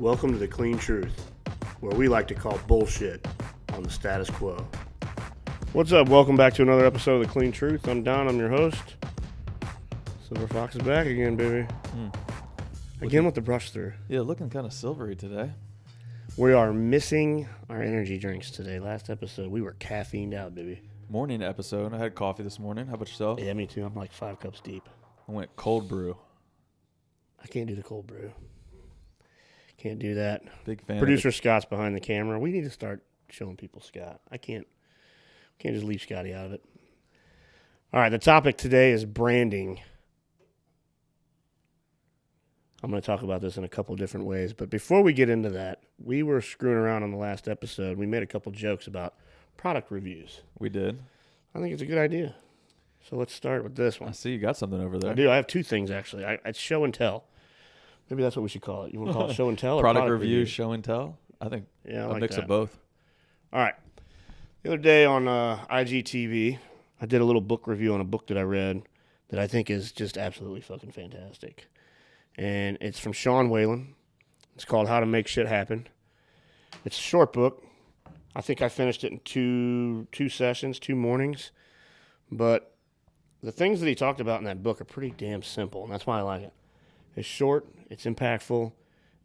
Welcome to The Clean Truth, where we like to call bullshit on the status quo. What's up? Welcome back to another episode of The Clean Truth. I'm Don. I'm your host. Silver Fox is back again, baby. Again with the brush through. Yeah, looking kind of silvery today. We are missing our energy drinks today. Last episode, we were caffeined out, baby. Morning episode. I had coffee this morning. How about yourself? Yeah, me too. I'm like 5 cups deep. I went cold brew. I can't do the cold brew. Can't do that. Big fan. Producer Scott's behind the camera. We need to start showing people Scott. I can't just leave Scotty out of it. All right, the topic today is branding. I'm going to talk about this in a couple different ways, but before we get into that, we were screwing around on the last episode. We made a couple jokes about product reviews. We did. I think it's a good idea. So let's start with this one. I see you got something over there. I do. I have 2 things, actually. It's show and tell. Maybe that's what we should call it. You want to call it show and tell? Or product review, show and tell? I think yeah, a mix of both. All right. The other day on IGTV, I did a little book review on a book that I read that I think is just absolutely fucking fantastic. And it's from Sean Whalen. It's called How to Make Shit Happen. It's a short book. I think I finished it in two sessions, 2 mornings. But the things that he talked about in that book are pretty damn simple, and that's why I like it. It's short. It's impactful.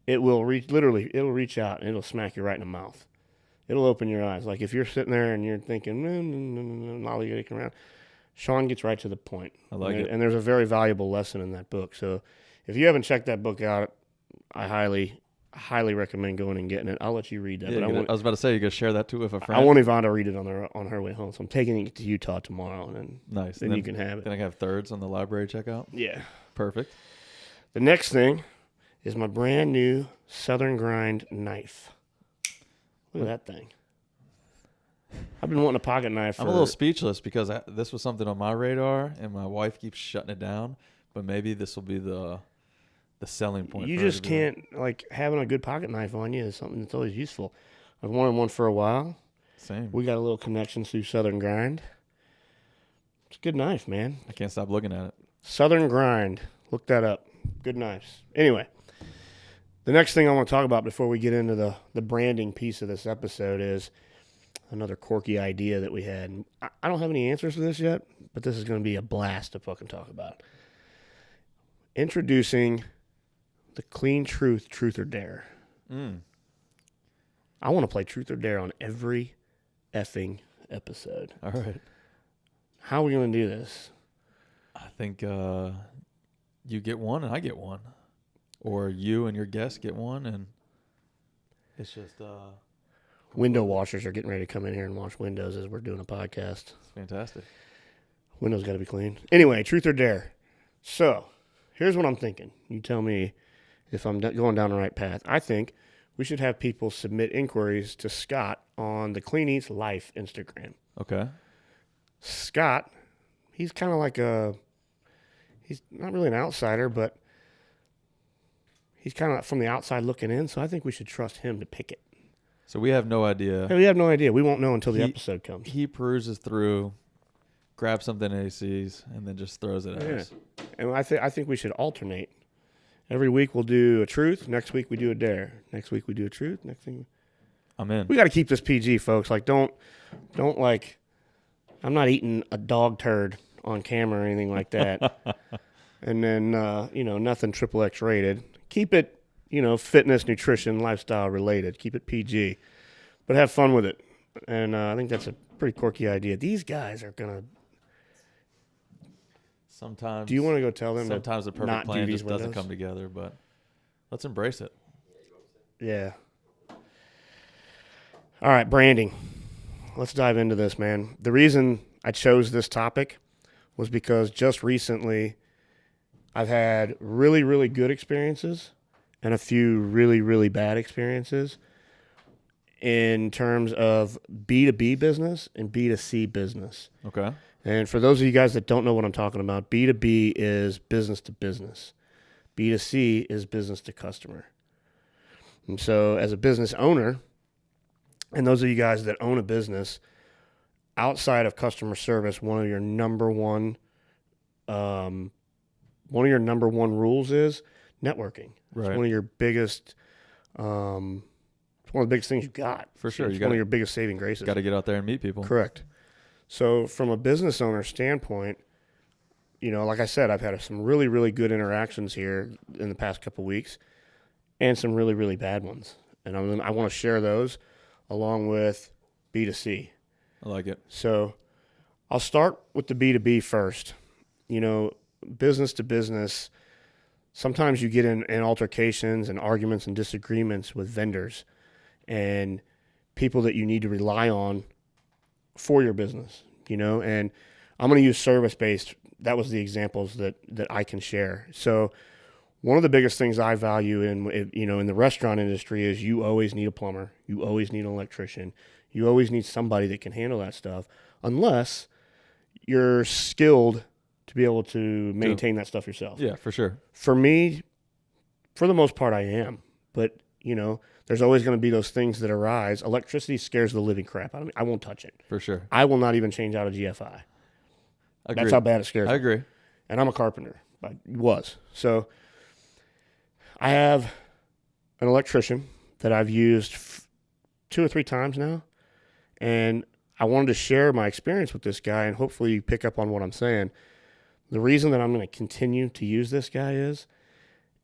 It will it'll reach out and it'll smack you right in the mouth. It'll open your eyes. Like if you're sitting there and you're thinking, lollygagging around, Sean gets right to the point. I like it. And there's a very valuable lesson in that book. So if you haven't checked that book out, I highly recommend going and getting it. I'll let you read that. Yeah, but I was about to say, you going to share that too with a friend? I want Yvonne to read it on her way home. So I'm taking it to Utah tomorrow. And then, nice. Then you can have it. Then I can have thirds on the library checkout? Yeah. Perfect. The next thing is my brand new Southern Grind knife. Look at that thing. I've been wanting a pocket knife. I'm a little speechless because this was something on my radar, and my wife keeps shutting it down. But maybe this will be the selling point. You just can't, having a good pocket knife on you is something that's always useful. I've wanted one for a while. Same. We got a little connection through Southern Grind. It's a good knife, man. I can't stop looking at it. Southern Grind. Look that up. Good knives. Anyway, the next thing I want to talk about before we get into the branding piece of this episode is another quirky idea that we had. I don't have any answers to this yet, but this is going to be a blast to fucking talk about. Introducing the Clean Truth or Dare. I want to play Truth or Dare on every effing episode. All right. How are we going to do this? I think you get one and I get one. Or you and your guest get one, and it's just... Window washers are getting ready to come in here and wash windows as we're doing a podcast. It's fantastic. Windows got to be clean. Anyway, Truth or Dare. So, here's what I'm thinking. You tell me if I'm going down the right path. I think we should have people submit inquiries to Scott on the Clean Eats Life Instagram. Okay. Scott, he's kind of he's not really an outsider, but he's kind of from the outside looking in, so I think we should trust him to pick it. So we have no idea. Hey, we have no idea. We won't know until the episode comes. He peruses through, grabs something that he sees, and then just throws it at us. And I think we should alternate. Every week we'll do a truth. Next week we do a dare. Next week we do a truth. Next thing, I'm in. we got to keep this PG, folks. Don't I'm not eating a dog turd on camera or anything like that. And then nothing XXX rated. Keep it, fitness, nutrition, lifestyle related. Keep it PG, but have fun with it. And I think that's a pretty quirky idea. These guys are gonna. Sometimes. Do you want to go tell them? Sometimes the perfect plan just doesn't come together, but let's embrace it. Yeah. All right, branding. Let's dive into this, man. The reason I chose this topic was because just recently I've had really, really good experiences and a few really, really bad experiences in terms of B2B business and B2C business. Okay. And for those of you guys that don't know what I'm talking about, B2B is business to business. B2C is business to customer. And so as a business owner, and those of you guys that own a business, outside of customer service, one of your number one rules is networking. Right. It's one of your biggest It's one of the biggest things you got. For sure. It's one of your biggest saving graces. Got to get out there and meet people. Correct. So from a business owner standpoint, like I said, I've had some really, really good interactions here in the past couple of weeks and some really, really bad ones. And I want to share those along with B2C. I like it. So I'll start with the B2B first. Business to business, sometimes you get in altercations and arguments and disagreements with vendors and people that you need to rely on for your business, and I'm going to use service-based. That was the examples that I can share. So one of the biggest things I value in the restaurant industry is you always need a plumber. You always need an electrician. You always need somebody that can handle that stuff unless you're skilled to be able to maintain that stuff yourself. Yeah, for sure. For me, for the most part, I am. But, there's always going to be those things that arise. Electricity scares the living crap out of me. I won't touch it. For sure. I will not even change out a GFI. Agreed. That's how bad it scares me. I agree. And I'm a carpenter. I was. So I have an electrician that I've used 2 or 3 times now. And I wanted to share my experience with this guy and hopefully you pick up on what I'm saying. The reason that I'm going to continue to use this guy is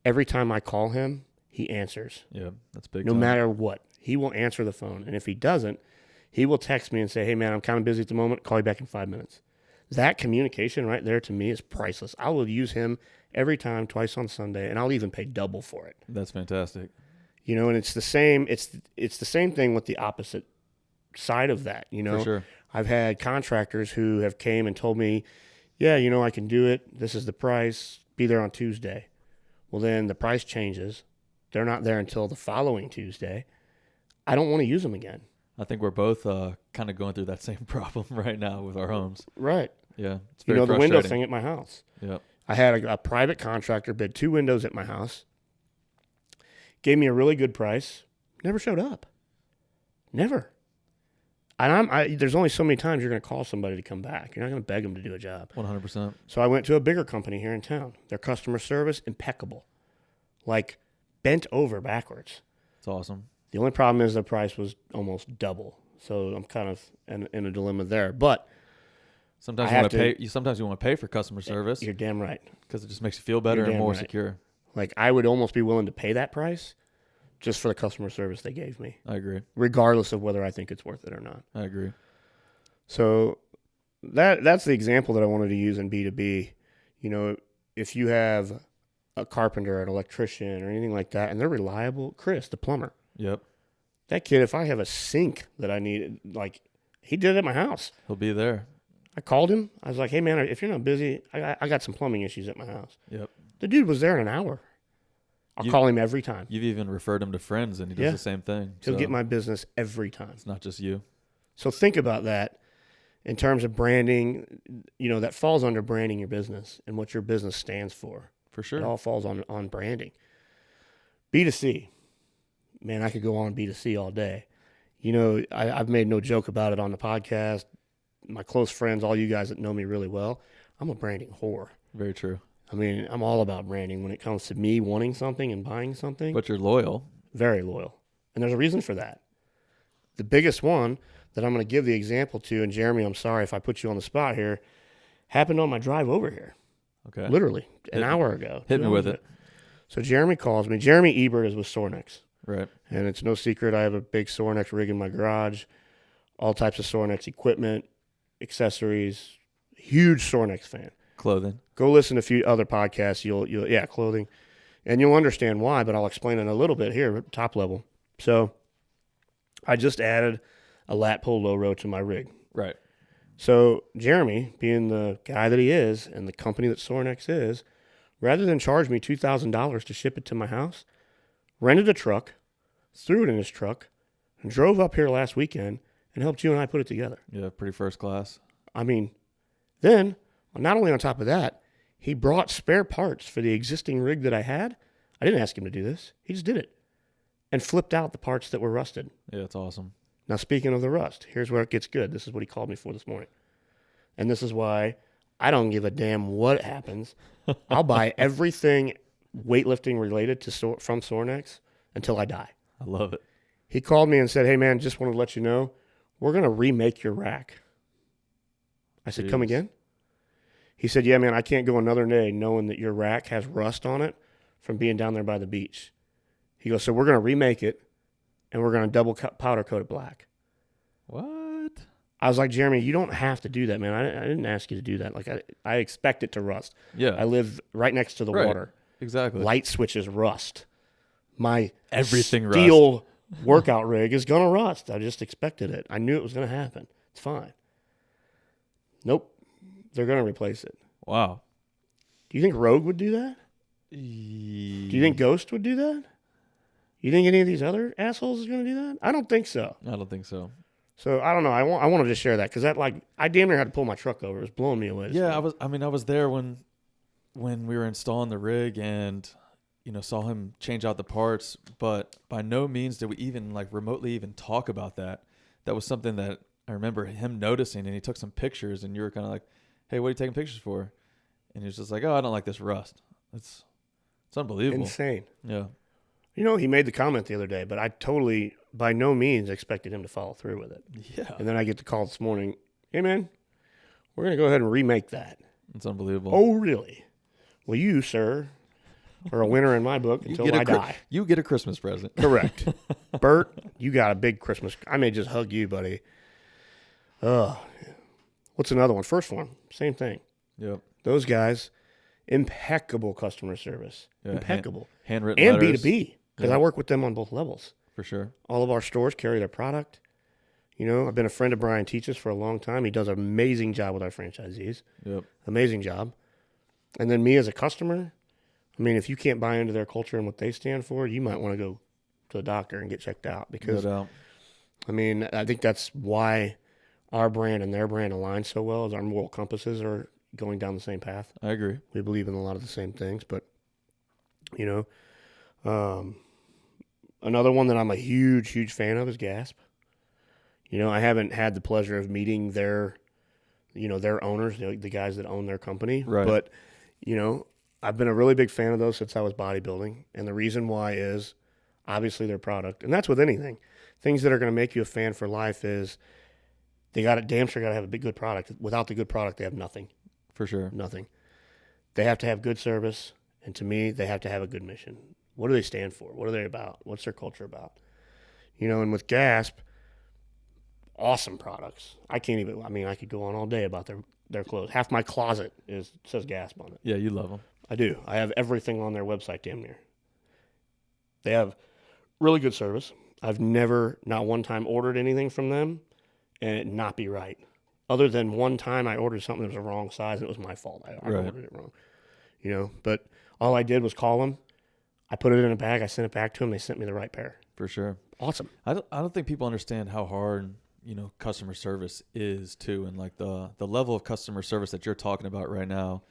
every time I call him, he answers. Yeah, that's big. No time. matter what. He will answer the phone. And if he doesn't, he will text me and say, hey, man, I'm kind of busy at the moment. Call you back in 5 minutes. That communication right there to me is priceless. I will use him every time, twice on Sunday, and I'll even pay double for it. That's fantastic. And it's the same. It's the same thing with the opposite side of that. For sure. I've had contractors who have came and told me, yeah, I can do it. This is the price. Be there on Tuesday. Well, then the price changes. They're not there until the following Tuesday. I don't want to use them again. I think we're both kind of going through that same problem right now with our homes. Right. Yeah. It's very the frustrating. window thing at my house. Yeah. I had a private contractor bid 2 windows at my house. Gave me a really good price. Never showed up. Never. And there's only so many times you're going to call somebody to come back. You're not going to beg them to do a job. 100%. So I went to a bigger company here in town. Their customer service, impeccable. Like, bent over backwards. It's awesome. The only problem is the price was almost double. So I'm kind of in a dilemma there. But sometimes you want to pay. Sometimes you want to pay for customer service. You're damn right. Because it just makes you feel better and more secure. Like, I would almost be willing to pay that price just for the customer service they gave me. I agree. Regardless of whether I think it's worth it or not. I agree. So that's the example that I wanted to use in B2B. If you have a carpenter, an electrician, or anything like that, and they're reliable, Chris, the plumber. Yep. That kid, if I have a sink that I need, he did it at my house. He'll be there. I called him. I was like, hey, man, if you're not busy, I got some plumbing issues at my house. Yep. The dude was there in an hour. I'll call him every time. You've even referred him to friends, and he does the same thing. He'll get my business every time. It's not just you. So think about that in terms of branding. That falls under branding your business and what your business stands for. For sure. It all falls on branding. B2C. Man, I could go on B2C all day. I've made no joke about it on the podcast. My close friends, all you guys that know me really well, I'm a branding whore. Very true. I mean, I'm all about branding when it comes to me wanting something and buying something. But you're loyal. Very loyal. And there's a reason for that. The biggest one that I'm going to give the example to, and Jeremy, I'm sorry if I put you on the spot here, happened on my drive over here. Okay. Literally, an hour ago. Hit me with it. So Jeremy calls me. Jeremy Ebert is with Sornex. Right. And it's no secret I have a big Sornex rig in my garage, all types of Sornex equipment, accessories, huge Sornex fan. Clothing. Go listen to a few other podcasts. You'll clothing. And you'll understand why, but I'll explain it a little bit here at top level. So I just added a lat pull low row to my rig. Right. So Jeremy, being the guy that he is and the company that Sornex is, rather than charge me $2,000 to ship it to my house, rented a truck, threw it in his truck, and drove up here last weekend and helped you and I put it together. Yeah, pretty first class. I mean, then, not only on top of that, he brought spare parts for the existing rig that I had. I didn't ask him to do this. He just did it and flipped out the parts that were rusted. Yeah, it's awesome. Now, speaking of the rust, here's where it gets good. This is what he called me for this morning. And this is why I don't give a damn what happens. I'll buy everything weightlifting related to from Sornex until I die. I love it. He called me and said, "Hey man, just want to let you know, we're gonna remake your rack." I said, "Come Jeez. again?" He said, "Yeah, man, I can't go another day knowing that your rack has rust on it from being down there by the beach." He goes, "So we're gonna remake it, and we're gonna powder coat it black." What? I was like, "Jeremy, you don't have to do that, man. I didn't ask you to do that. Like, I expect it to rust. Yeah. I live right next to the Right. water. Exactly. Light switches rust. My Everything steel workout rig is gonna rust. I just expected it. I knew it was gonna happen. It's fine." Nope, they're gonna replace it. Wow. Do you think Rogue would do that? Do you think Ghost would do that? You think any of these other assholes is going to do that? I don't think so. I don't think so. So I don't know. I wanted to share that because that, like, I damn near had to pull my truck over. It was blowing me away. Yeah, I was there when we were installing the rig and saw him change out the parts, but by no means did we even like remotely even talk about that. That was something that I remember him noticing, and he took some pictures, and you were kind of like, "Hey, what are you taking pictures for?" And he was just like, "Oh, I don't like this rust." It's unbelievable. Insane. Yeah. He made the comment the other day, but I totally, by no means, expected him to follow through with it. Yeah. And then I get the call this morning. "Hey, man, we're going to go ahead and remake that." It's unbelievable. "Oh, really? Well, you, sir, are a winner in my book until I die." You get a Christmas present. Correct. Bert, you got a big Christmas. I may just hug you, buddy. What's another one? First one, same thing. Yep. Those guys, impeccable customer service. Yeah, Impeccable. Handwritten And letters. B2B, because I work with them on both levels. For sure. All of our stores carry their product. I've been a friend of Brian Teach's for a long time. He does an amazing job with our franchisees. Yep. Amazing job. And then me as a customer, I mean, if you can't buy into their culture and what they stand for, you might want to go to a doctor and get checked out. Because, No doubt. I mean, I think that's why our brand and their brand align so well, is our moral compasses are going down the same path. I agree. We believe in a lot of the same things. But, another one that I'm a huge, huge fan of is Gasp. I haven't had the pleasure of meeting their owners, the guys that own their company. Right. But, I've been a really big fan of those since I was bodybuilding. And the reason why is obviously their product. And that's with anything. Things that are going to make you a fan for life is they damn sure got to have a big, good product. Without the good product, they have nothing. For sure. Nothing. They have to have good service. And to me, they have to have a good mission. What do they stand for? What are they about? What's their culture about? And with Gasp, awesome products. I could go on all day about their clothes. Half my closet says Gasp on it. Yeah, you love them. I do. I have everything on their website damn near. They have really good service. I've never, not one time, ordered anything from them and it not be right. Other than one time I ordered something that was the wrong size and it was my fault. I ordered it wrong. But all I did was call them. I put it in a bag. I sent it back to them. They sent me the right pair. For sure. Awesome. I don't think people understand how hard customer service is too, and like the level of customer service that you're talking about right now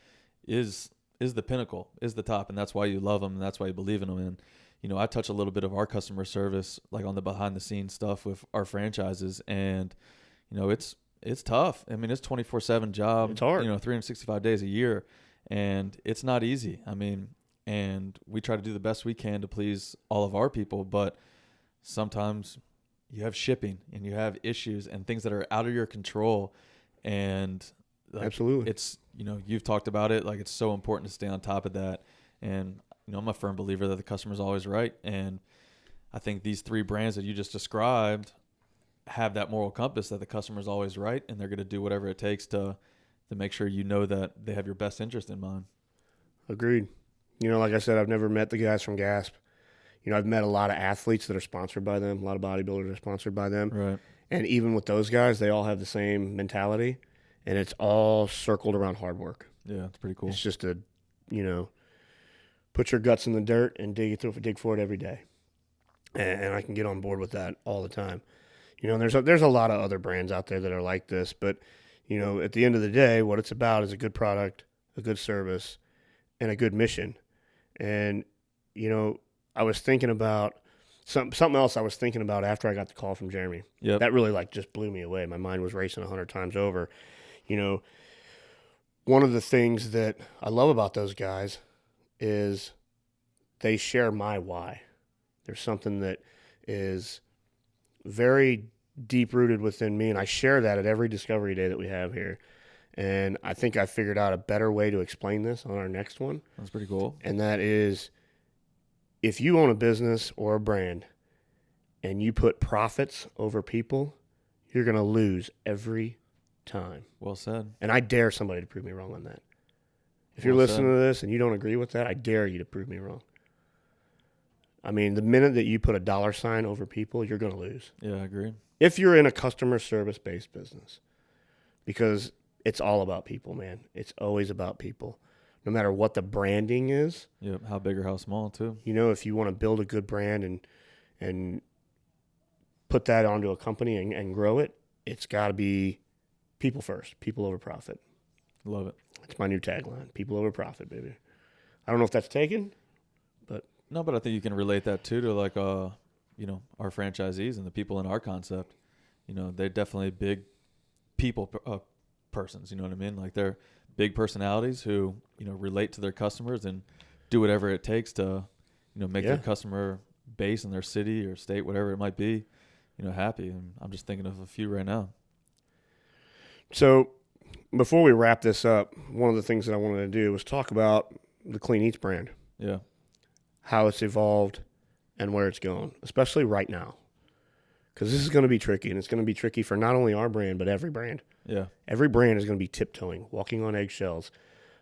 is the pinnacle, is the top, and that's why you love them, and that's why you believe in them. And I touch a little bit of our customer service, like on the behind the scenes stuff with our franchises, and it's tough. I mean, it's 24/7 job. It's hard. 365 days a year, and it's not easy. I mean, and we try to do the best we can to please all of our people, but sometimes you have shipping and you have issues and things that are out of your control, and Absolutely, it's you've talked about it, like it's so important to stay on top of that. And I'm a firm believer that the customer's always right, and I think these three brands that you just described have that moral compass that the customer's always right, and they're going to do whatever it takes to make sure that they have your best interest in mind. Agreed. Like I said, I've never met the guys from Gasp. I've met a lot of athletes that are sponsored by them. A lot of bodybuilders are sponsored by them. Right. And even with those guys, they all have the same mentality, and it's all circled around hard work. Yeah, it's pretty cool. It's just put your guts in the dirt and dig for it every day. And I can get on board with that all the time. There's a lot of other brands out there that are like this, but at the end of the day, what it's about is a good product, a good service, and a good mission. And I was thinking about something else. I was thinking about after I got the call from Jeremy. Yep. That really just blew me away. My mind was racing 100 times over. One of the things that I love about those guys is they share my why. There's something that is very deep rooted within me, and I share that at every discovery day that we have here. And I think I figured out a better way to explain this on our next one. That's pretty cool. And that is, if you own a business or a brand and you put profits over people, you're going to lose every time. Well said. And I dare somebody to prove me wrong on that. If you're Well listening said. to this and you don't agree with that, I dare you to prove me wrong. I mean, the minute that you put a dollar sign over people, you're going to lose. Yeah, I agree. If you're in a customer service-based business, because it's all about people, man. It's always about people. No matter what the branding is. Yep. How big or how small too. You know, if you want to build a good brand and put that onto a company and grow it, it's got to be people first, people over profit. Love it. It's my new tagline, people over profit, baby. I don't know if that's taken, but. No, but I think you can relate that too to like, our franchisees and the people in our concept. You know, they're definitely big people persons, you know what I mean? Like they're big personalities who, relate to their customers and do whatever it takes to, make their customer base in their city or state, whatever it might be, happy. And I'm just thinking of a few right now. So before we wrap this up, one of the things that I wanted to do was talk about the Clean Eats brand. Yeah. How it's evolved and where it's going, especially right now. Because this is going to be tricky, and it's going to be tricky for not only our brand, but every brand. Yeah. Every brand is going to be tiptoeing, walking on eggshells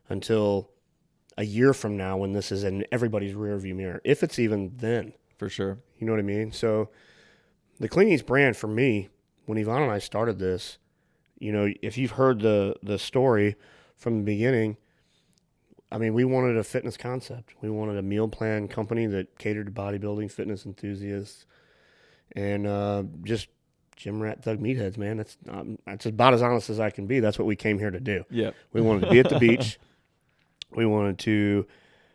until a year from now when this is in everybody's rearview mirror, if it's even then. For sure. You know what I mean? So the Clean Eats brand, for me, when Yvonne and I started this, if you've heard the story from the beginning, I mean, we wanted a fitness concept. We wanted a meal plan company that catered to bodybuilding, fitness enthusiasts, and just gym rat thug meatheads, man. That's about as honest as I can be. That's what we came here to do. Yeah. We wanted to be at the beach. We wanted to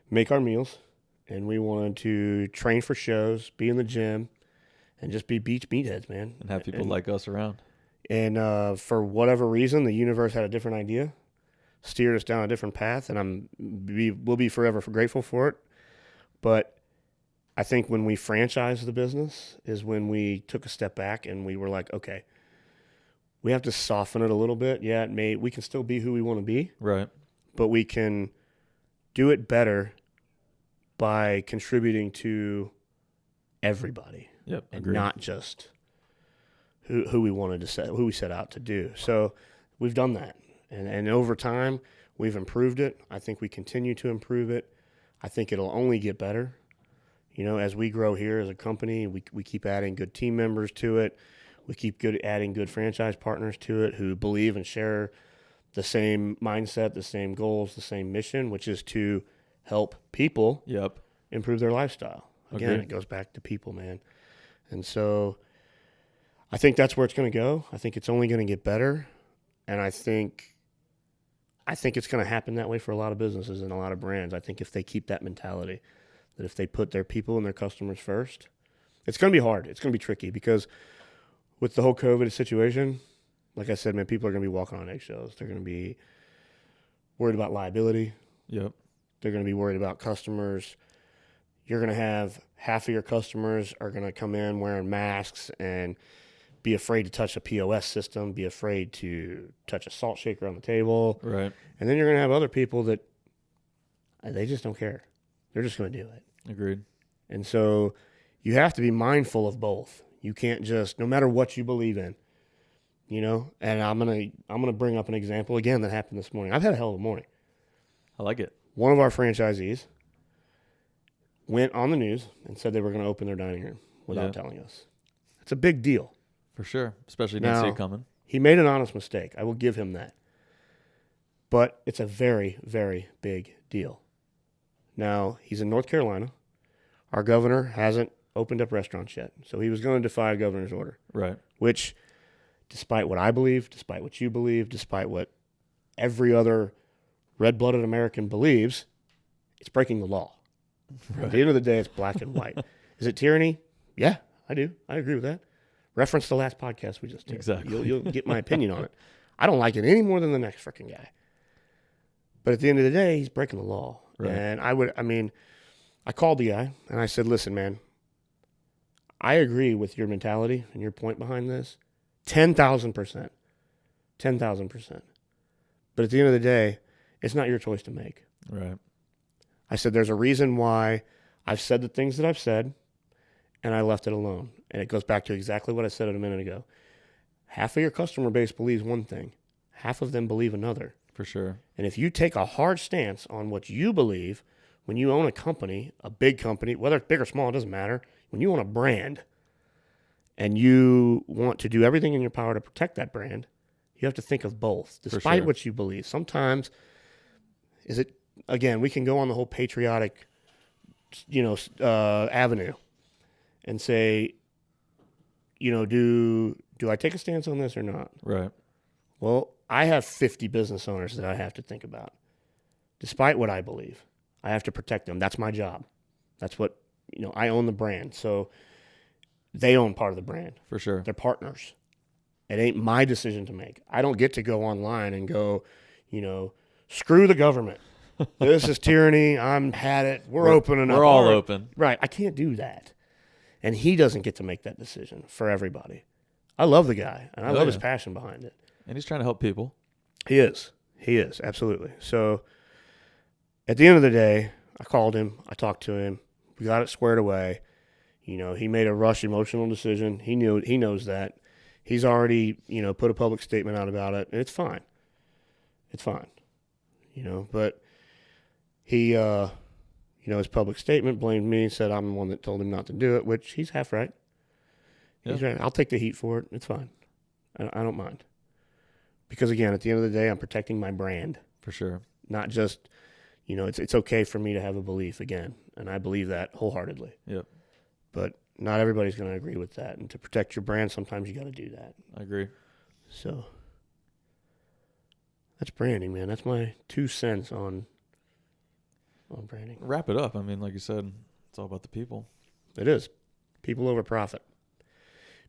make our meals, and we wanted to train for shows, be in the gym, and just be beach meatheads, man. And have people like us around. And for whatever reason, the universe had a different idea, steered us down a different path, and we'll be forever grateful for it. But I think when we franchised the business is when we took a step back and we were like, okay, we have to soften it a little bit. Yeah, we can still be who we want to be. Right. But we can do it better by contributing to everybody. Yep. And Agreed. not just who we set out to do. So we've done that. And over time, we've improved it. I think we continue to improve it. I think it'll only get better. As we grow here as a company, we keep adding good team members to it. We keep adding good franchise partners to it who believe and share the same mindset, the same goals, the same mission, which is to help people Yep. improve their lifestyle. Again, Agreed. It goes back to people, man. And so I think that's where it's going to go. I think it's only going to get better. And I think it's going to happen that way for a lot of businesses and a lot of brands. I think if they keep that mentality, that if they put their people and their customers first, it's going to be hard. It's going to be tricky because with the whole COVID situation, like I said, man, people are going to be walking on eggshells. They're going to be worried about liability. Yep. They're going to be worried about customers. You're going to have half of your customers are going to come in wearing masks and be afraid to touch a POS system, be afraid to touch a salt shaker on the table. Right. And then you're going to have other people that they just don't care. They're just going to do it. Agreed. And so you have to be mindful of both. You can't just, no matter what you believe in, and I'm going to bring up an example again that happened this morning. I've had a hell of a morning. I like it. One of our franchisees went on the news and said they were going to open their dining room without telling us. It's a big deal. For sure. Especially didn't see Now, it coming. He made an honest mistake. I will give him that. But it's a very, very big deal. Now, he's in North Carolina. Our governor hasn't opened up restaurants yet. So he was going to defy a governor's order. Right. Which, despite what I believe, despite what you believe, despite what every other red-blooded American believes, it's breaking the law. Right. At the end of the day, it's black and white. Is it tyranny? Yeah, I do. I agree with that. Reference the last podcast we just did. Exactly. You'll get my opinion on it. I don't like it any more than the next freaking guy. But at the end of the day, he's breaking the law. Right. And I called the guy and I said, listen, man, I agree with your mentality and your point behind this. 10,000%. 10,000%. But at the end of the day, it's not your choice to make. Right. I said there's a reason why I've said the things that I've said, and I left it alone. And it goes back to exactly what I said a minute ago. Half of your customer base believes one thing. Half of them believe another. For sure. And if you take a hard stance on what you believe, when you own a company, a big company, whether it's big or small, it doesn't matter. When you own a brand and you want to do everything in your power to protect that brand, you have to think of both, despite what you believe. Sometimes, again, we can go on the whole patriotic, avenue and say, do I take a stance on this or not? Right. Well, I have 50 business owners that I have to think about. Despite what I believe, I have to protect them. That's my job. That's what, I own the brand. So they own part of the brand. For sure. They're partners. It ain't my decision to make. I don't get to go online and go, screw the government. This is tyranny. I'm had it. We're opening up. We're all open. Right. I can't do that. And he doesn't get to make that decision for everybody. I love the guy, and I love his passion behind it. And he's trying to help people. He is. Absolutely. So at the end of the day, I called him. I talked to him. We got it squared away. He made a rush emotional decision. He knows that. He's already, put a public statement out about it, and it's fine. It's fine. But he, his public statement blamed me, said I'm the one that told him not to do it, which he's half right. He's right. I'll take the heat for it. It's fine. I don't mind. Because, again, at the end of the day, I'm protecting my brand. For sure. Not just, it's okay for me to have a belief, again, and I believe that wholeheartedly. Yep. But not everybody's going to agree with that. And to protect your brand, sometimes you got to do that. I agree. So that's branding, man. That's my 2 cents on branding. Wrap it up. I mean, like you said, it's all about the people. It is. People over profit.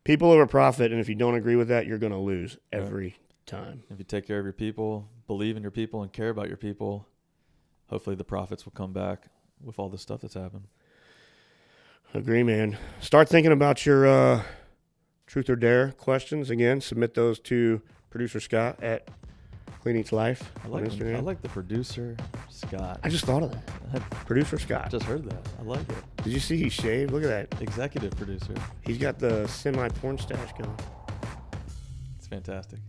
People over profit, and if you don't agree with that, you're going to lose every time. If you take care of your people, believe in your people, and care about your people, hopefully the profits will come back with all the stuff that's happened. Agree, man. Start thinking about your Truth or Dare questions. Again, submit those to producer Scott at Clean Eats Life on Instagram. I like the producer Scott. I just thought of that. Producer Scott. I just heard that. I like it. Did you see he shaved? Look at that. Executive producer. He's got the semi-porn stash going. It's fantastic.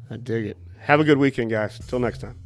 I dig it. Have a good weekend, guys. Till next time.